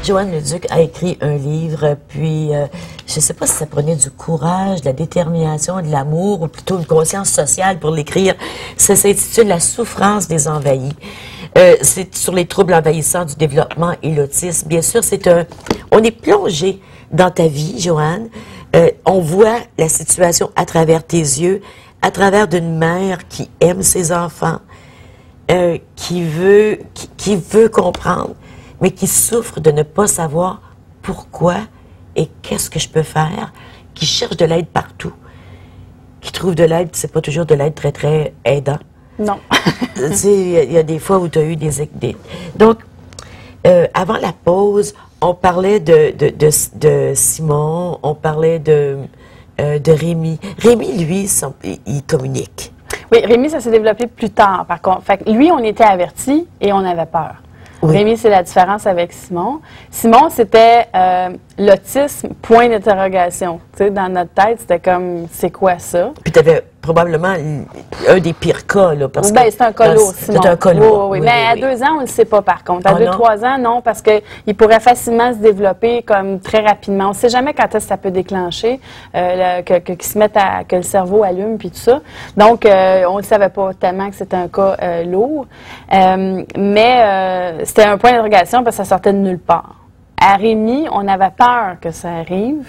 Joanne Leduc a écrit un livre, puis je ne sais pas si ça prenait du courage, de la détermination, de l'amour, ou plutôt une conscience sociale pour l'écrire. Ça s'intitule « La souffrance des envahis ». C'est sur les troubles envahissants du développement et l'autisme. Bien sûr, on est plongé dans ta vie, Joanne. On voit la situation à travers tes yeux, à travers d'une mère qui aime ses enfants, qui veut comprendre, mais qui souffre de ne pas savoir pourquoi et qu'est-ce que je peux faire, qui cherche de l'aide partout, qui trouve de l'aide, c'est pas toujours de l'aide très, très aidant. Non. Tu sais, il y a des fois où tu as eu des... Donc, avant la pause, on parlait de Simon, on parlait de Rémi. Rémi, lui, il communique. Oui, Rémi, ça s'est développé plus tard, par contre. Fait que lui, on était avertis et on avait peur. Oui. Rémi, c'est la différence avec Simon. Simon, c'était l'autisme, point d'interrogation. Tu sais, dans notre tête, c'était comme, c'est quoi ça? Puis tu avais probablement un des pires cas, là, parce que... c'est un cas lourd, Simon. C'est un cas lourd. Oui, mais à 2 ans, on ne le sait pas, par contre. À 2-3 ans, non, parce qu'il pourrait facilement se développer comme très rapidement. On ne sait jamais quand est-ce que ça peut déclencher, qu'il se mette que le cerveau allume, puis tout ça. Donc, on ne le savait pas tellement que c'était un cas lourd. Mais c'était un point d'interrogation parce que ça sortait de nulle part. À Rémi, on avait peur que ça arrive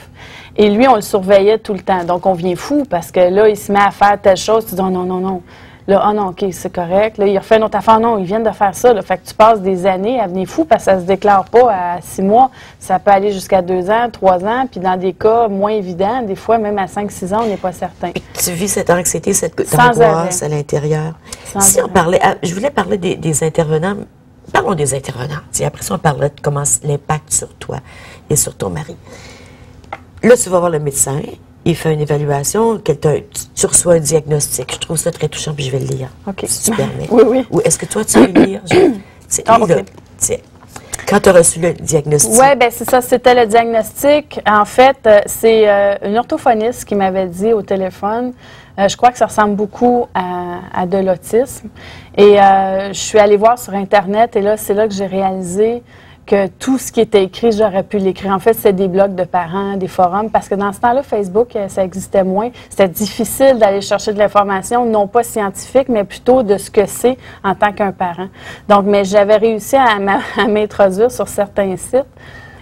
et lui, on le surveillait tout le temps. Donc, on vient fou parce que là, il se met à faire telle chose. Tu dis, oh, non, non, non. Là, oh non, OK, c'est correct. Là, il refait une autre affaire. Non, ils viennent de faire ça. Là. Fait que tu passes des années à venir fou parce que ça se déclare pas à 6 mois. Ça peut aller jusqu'à 2 ans, 3 ans. Puis dans des cas moins évidents, des fois, même à 5-6 ans, on n'est pas certain. Puis tu vis cette anxiété, cette angoisse à l'intérieur. Si on parlait, je voulais parler des intervenants. Parlons des intervenants. Après ça, on parlerait de comment l'impact sur toi et sur ton mari. Là, tu vas voir le médecin, il fait une évaluation, tu reçois un diagnostic. Je trouve ça très touchant, puis je vais le lire, si tu permets. Oui, oui. Ou est-ce que toi, tu veux le lire? Quand tu as reçu le diagnostic. Oui, bien, c'est ça, c'était le diagnostic. En fait, c'est une orthophoniste qui m'avait dit au téléphone, je crois que ça ressemble beaucoup à de l'autisme. Et je suis allée voir sur Internet et là, c'est là que j'ai réalisé que tout ce qui était écrit, j'aurais pu l'écrire. En fait, c'est des blogs de parents, des forums, parce que dans ce temps-là, Facebook, ça existait moins. C'était difficile d'aller chercher de l'information, non pas scientifique, mais plutôt de ce que c'est en tant qu'un parent. Donc, mais j'avais réussi à m'introduire sur certains sites.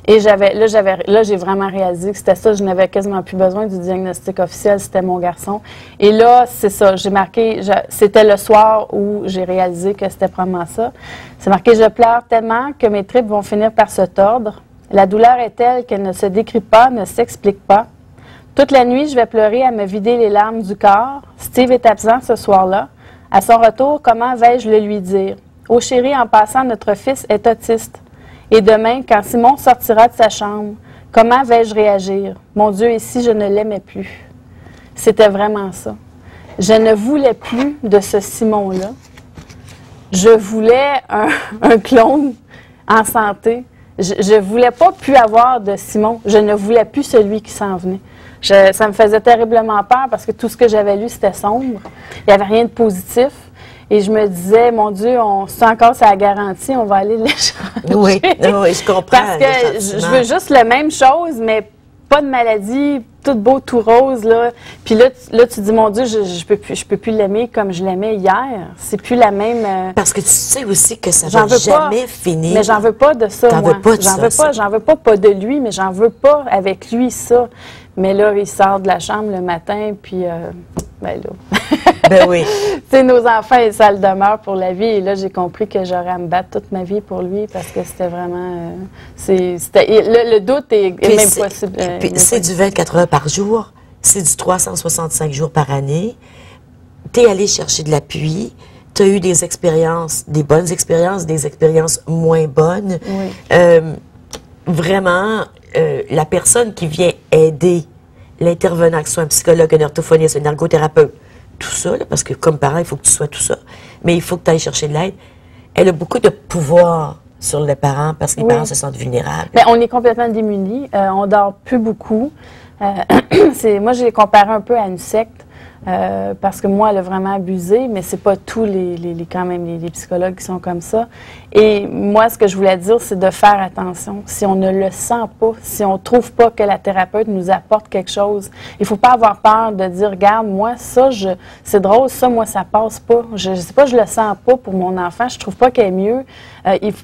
Et là, j'ai vraiment réalisé que c'était ça. Je n'avais quasiment plus besoin du diagnostic officiel. C'était mon garçon. Et là, c'est ça. J'ai marqué, c'était le soir où j'ai réalisé que c'était probablement ça. C'est marqué, je pleure tellement que mes tripes vont finir par se tordre. La douleur est telle qu'elle ne se décrit pas, ne s'explique pas. Toute la nuit, je vais pleurer à me vider les larmes du corps. Steve est absent ce soir-là. À son retour, comment vais-je le lui dire? Oh chérie, en passant, notre fils est autiste. Et demain, quand Simon sortira de sa chambre, comment vais-je réagir? Mon Dieu, et si je ne l'aimais plus? C'était vraiment ça. Je ne voulais plus de ce Simon-là. Je voulais un clone en santé. Je ne voulais pas plus avoir de Simon. Je ne voulais plus celui qui s'en venait. Ça me faisait terriblement peur parce que tout ce que j'avais lu, c'était sombre. Il n'y avait rien de positif. Et je me disais, mon Dieu, on sent encore sa garantie, on va aller le changer. Oui, je comprends. Parce que je veux juste la même chose, mais pas de maladie, tout beau, tout rose, là. Puis là, tu dis, mon Dieu, je peux plus l'aimer comme je l'aimais hier. C'est plus la même... Parce que tu sais aussi que ça va jamais finir. Mais j'en veux pas de ça, moi. J'en veux pas de lui, mais j'en veux pas avec lui, ça. Mais là, il sort de la chambre le matin, puis... ben là... Ben oui. Tu sais, nos enfants, ça le demeure pour la vie. Et là, j'ai compris que j'aurais à me battre toute ma vie pour lui parce que c'était vraiment... le doute est même possible. Puis c'est du 24 heures par jour, c'est du 365 jours par année. Tu es allé chercher de l'appui, tu as eu des expériences, des bonnes expériences, des expériences moins bonnes. Oui. Vraiment, la personne qui vient aider l'intervenant, que ce soit un psychologue, un orthophoniste, un ergothérapeute, tout ça, là, parce que comme parent, il faut que tu sois tout ça, mais il faut que tu ailles chercher de l'aide. Elle a beaucoup de pouvoir sur les parents parce que les parents se sentent vulnérables. Bien, on est complètement démunis. On dort plus beaucoup. Moi, j'ai comparé un peu à une secte. parce que moi, elle a vraiment abusé, mais c'est pas tous quand même les psychologues qui sont comme ça. Et moi, ce que je voulais dire, c'est de faire attention. Si on ne le sent pas, si on trouve pas que la thérapeute nous apporte quelque chose, il faut pas avoir peur de dire, regarde, moi, ça, c'est drôle, ça, moi, ça passe pas. Je sais pas, je le sens pas pour mon enfant, je trouve pas qu'elle est mieux.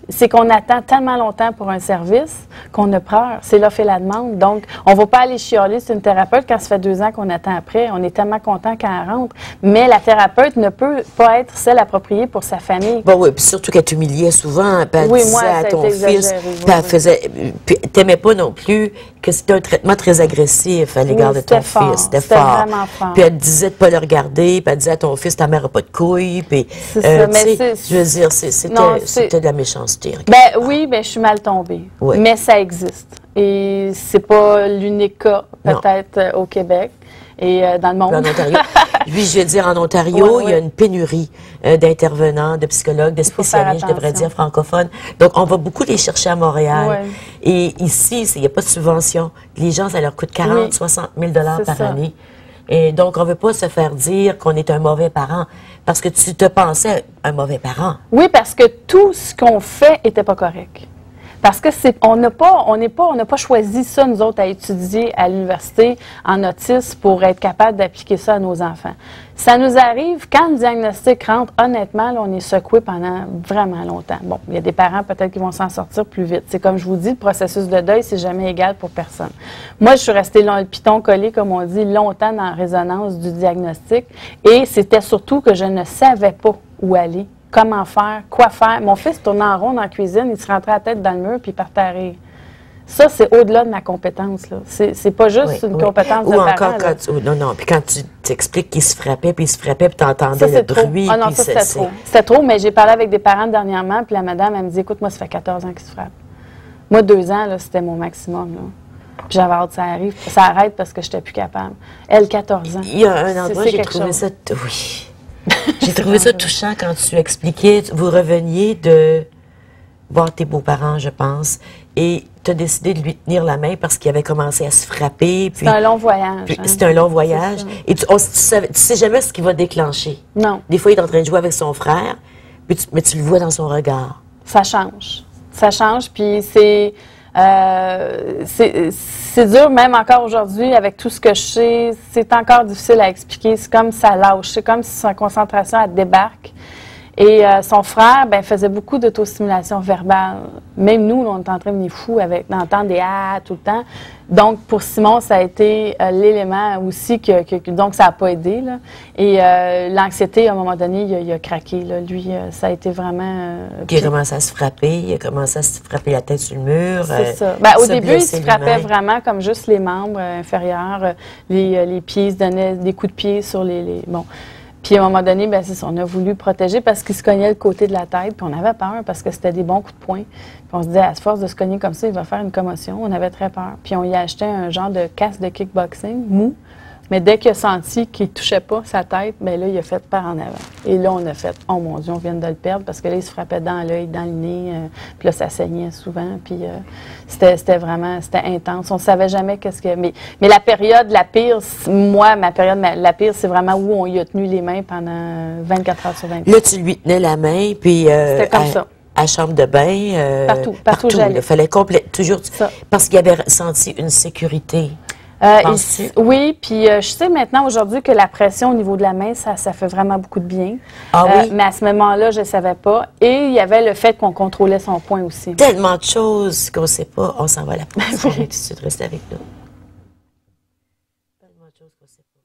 C'est qu'on attend tellement longtemps pour un service qu'on a peur. C'est l'offre et la demande. Donc, on va pas aller chialer sur une thérapeute quand ça fait 2 ans qu'on attend après. On est tellement content quand elle rentre. Mais la thérapeute ne peut pas être celle appropriée pour sa famille. Bon, oui, puis surtout qu'elle t'humiliait souvent, puis elle disait à ton fils, puis elle faisait, puis t'aimais pas non plus que c'était un traitement très agressif à l'égard de ton fils. C'était fort. Vraiment fort. Puis elle te disait de pas le regarder, puis elle disait à ton fils, ta mère a pas de couilles, puis, je veux dire, c'était de la méchanceté. Ben oui, ben je suis mal tombée. Oui. Mais ça existe. Et c'est pas l'unique cas, peut-être, au Québec. Et dans le monde. En Ontario. Puis, je veux dire, en Ontario, il y a une pénurie d'intervenants, de psychologues, de spécialistes, je devrais dire, francophones. Donc, on va beaucoup les chercher à Montréal. Et ici, il n'y a pas de subvention. Les gens, ça leur coûte 40, 60 000 par année. Et donc, on ne veut pas se faire dire qu'on est un mauvais parent parce que tu te pensais un mauvais parent. Oui, parce que tout ce qu'on fait n'était pas correct. Parce que on n'a pas choisi ça, nous autres, à étudier à l'université en autisme pour être capable d'appliquer ça à nos enfants. Ça nous arrive, quand le diagnostic rentre, honnêtement, là, on est secoué pendant vraiment longtemps. Bon, il y a des parents peut-être qui vont s'en sortir plus vite. C'est comme je vous dis, le processus de deuil, c'est jamais égal pour personne. Moi, je suis restée le piton collé, comme on dit, longtemps dans la résonance du diagnostic. Et c'était surtout que je ne savais pas où aller. Comment faire, quoi faire. Mon fils tournait en rond dans la cuisine, il se rentrait la tête dans le mur puis il partait à rire. Ça, c'est au-delà de ma compétence. C'est pas juste une compétence de parent. Non, puis quand tu t'expliques qu'il se frappait, puis tu entendais le bruit. Ah non, ça, c'était trop. C'était trop, mais j'ai parlé avec des parents dernièrement, puis la madame, elle me dit, écoute, moi, ça fait 14 ans qu'il se frappe. Moi, 2 ans, c'était mon maximum. Là. Puis j'avais hâte que ça arrive. Ça arrête parce que je n'étais plus capable. Elle, 14 ans. Il y a un endroit, j'ai trouvé ça... Oui. J'ai trouvé ça touchant quand tu expliquais, vous reveniez de voir tes beaux-parents, je pense, et tu as décidé de lui tenir la main parce qu'il avait commencé à se frapper. C'est un long voyage. C'était un long voyage. Et tu sais jamais ce qui va déclencher. Non. Des fois, il est en train de jouer avec son frère, mais tu le vois dans son regard. Ça change. Ça change, puis c'est dur, même encore aujourd'hui, avec tout ce que je sais, c'est encore difficile à expliquer. C'est comme ça lâche, c'est comme si sa concentration, elle débarque. Et son frère, ben, faisait beaucoup d'autostimulation verbale. Même nous, on est en train de venir fous d'entendre des « ah » tout le temps. Donc, pour Simon, ça a été l'élément aussi donc ça n'a pas aidé. Là. Et l'anxiété, à un moment donné, il a craqué. Là. Lui, ça a été vraiment... Puis il a commencé à se frapper, il a commencé à se frapper la tête sur le mur. C'est ça. Ben, au début, il se frappait vraiment comme juste les membres inférieurs. Les pieds, il se donnait des coups de pied sur les bon. Puis à un moment donné, ben, c'est ça, on a voulu protéger parce qu'il se cognait le côté de la tête, puis on avait peur parce que c'était des bons coups de poing. Puis on se disait, à force de se cogner comme ça, il va faire une commotion. On avait très peur. Puis on y a acheté un genre de casque de kickboxing mou. Mais dès qu'il a senti qu'il ne touchait pas sa tête, bien là, il a fait par en avant. Et là, on a fait, oh mon Dieu, on vient de le perdre parce que là, il se frappait dans l'œil, dans le nez. Puis là, ça saignait souvent. Puis c'était vraiment, c'était intense. On ne savait jamais qu'est-ce que... Mais la période la pire, moi, ma période la pire, c'est vraiment où on y a tenu les mains pendant 24 heures sur 24. Là, tu lui tenais la main, puis... c'était comme ça. À la chambre de bain. Partout où j'allais. Il fallait toujours... Ça. Parce qu'il avait senti une sécurité. Oui, puis je sais maintenant aujourd'hui que la pression au niveau de la main, ça fait vraiment beaucoup de bien. Ah oui? Mais à ce moment-là, je ne savais pas. Et il y avait le fait qu'on contrôlait son poing aussi. Tellement de choses qu'on ne sait pas. On s'en va à la pause. Reste avec nous. Tellement de choses qu'on ne sait pas.